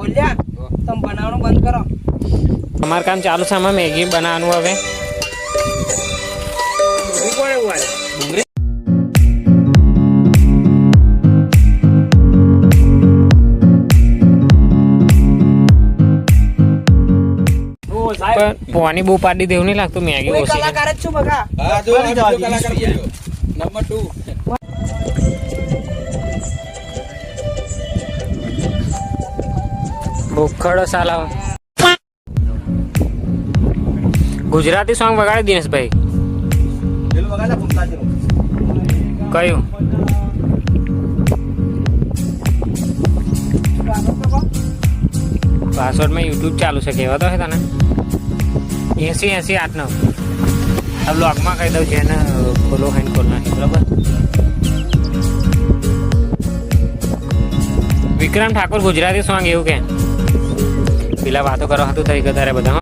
બોલ્યા તમે બનાવવાનું બંધ કરો. અમારું કામ ચાલુ છે, આમાં મેગી બનાવવાનું હવે. કોણે ઉવાળે ડુંગળી પાણી બહુ પાડી દેવું નહીં લાગતું, મેગી કોઈ ઓછી. કલાકાર જ છું બકા. નંબર 2 ભૂખડો સાલા. ગુજરાતી સોંગ વગાડી દિનેશભાઈ. કયું? પાસવર્ડમાં યુટ્યુબ ચાલુ છે, કહેવા તો હે તને 80 8 આ બ્લોગમાં કહી દઉં છે એને ખોલો હેન્ડ ખોલ નાખી, બરાબર. વિક્રમ ઠાકોર ગુજરાતી સોંગ એવું કે પેલા વાતો કરવા હતું થઈ ગયા બધા.